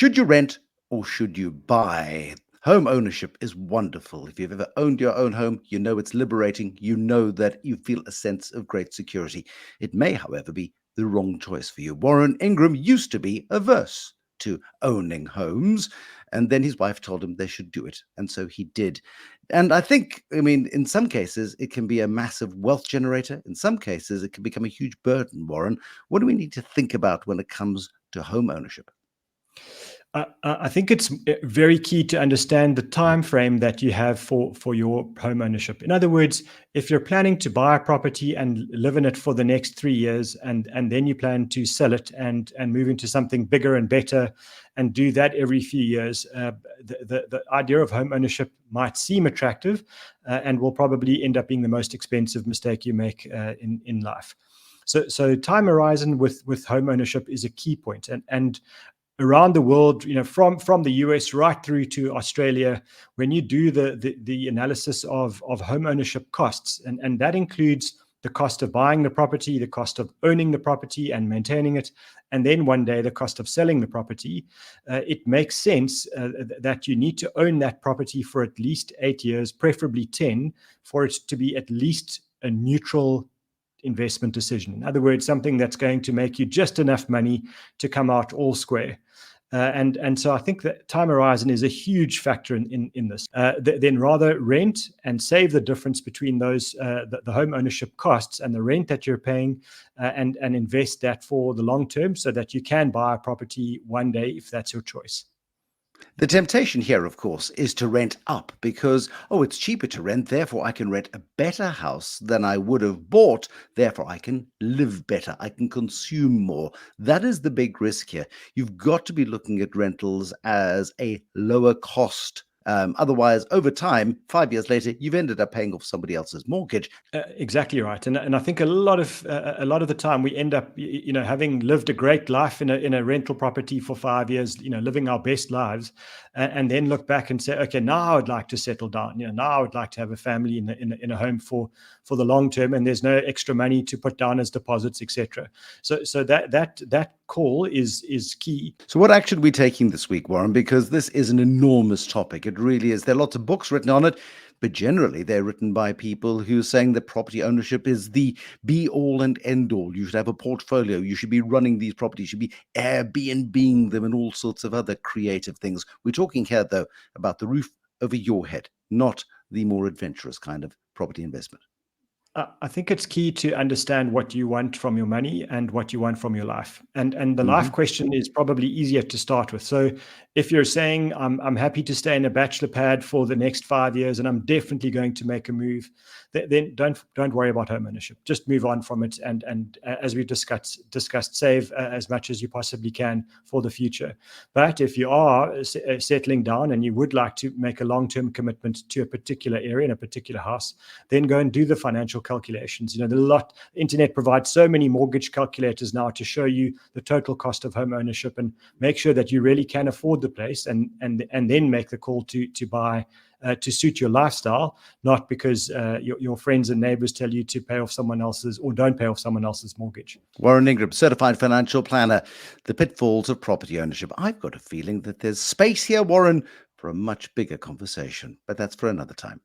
Should you rent or should you buy? Home ownership is wonderful. If you've ever owned your own home, you know it's liberating. You know that you feel a sense of great security. It may, however, be the wrong choice for you. Warren Ingram used to be averse to owning homes, and then his wife told him they should do it, and so he did. And I think, I mean, in some cases, it can be a massive wealth generator. In some cases, it can become a huge burden, Warren. What do we need to think about when it comes to home ownership? I think it's very key to understand the time frame that you have for your home ownership. In other words, if you're planning to buy a property and live in it for the next 3 years, and then you plan to sell it and move into something bigger and better, and do that every few years, the idea of home ownership might seem attractive, and will probably end up being the most expensive mistake you make in life. So time horizon with home ownership is a key point, and around the world, from the US right through to Australia, when you do the analysis of home ownership costs, and that includes the cost of buying the property, the cost of owning the property and maintaining it, and then one day the cost of selling the property, it makes sense that you need to own that property for at least 8 years, preferably 10, for it to be at least a neutral investment decision. In other words, something that's going to make you just enough money to come out all square. And so I think that time horizon is a huge factor in this. Then rather rent and save the difference between those the home ownership costs and the rent that you're paying, and invest that for the long term so that you can buy a property one day if that's your choice. The temptation here, of course, is to rent up because, oh, it's cheaper to rent, therefore I can rent a better house than I would have bought, therefore I can live better, I can consume more. That is the big risk here. You've got to be looking at rentals as a lower cost. Otherwise, over time, 5 years later, you've ended up paying off somebody else's mortgage. Exactly right, and I think a lot of the time we end up, having lived a great life in a rental property for 5 years, living our best lives, and then look back and say, okay, now I'd like to settle down. Now I would like to have a family in a home for the long term, and there's no extra money to put down as deposits, etc. So that call is key. So what action are we taking this week, Warren? Because this is an enormous topic. It really is. There are lots of books written on it, but generally they're written by people who are saying that property ownership is the be all and end all. You should have a portfolio. You should be running these properties. You should be Airbnb-ing them and all sorts of other creative things. We're talking here, though, about the roof over your head, not the more adventurous kind of property investment. I think it's key to understand what you want from your money and what you want from your life. And the life question is probably easier to start with. So if you're saying, I'm happy to stay in a bachelor pad for the next 5 years and I'm definitely going to make a move, then don't worry about home ownership. Just move on from it. And as we discussed, save as much as you possibly can for the future. But if you are settling down and you would like to make a long-term commitment to a particular area in a particular house, then go and do the financial calculations. Internet provides so many mortgage calculators now to show you the total cost of home ownership and make sure that you really can afford the place, and then make the call to buy to suit your lifestyle, not because your friends and neighbors tell you to pay off someone else's or don't pay off someone else's mortgage. Warren Ingram, certified financial planner, the pitfalls of property ownership. I've got a feeling that there's space here, Warren, for a much bigger conversation, but that's for another time.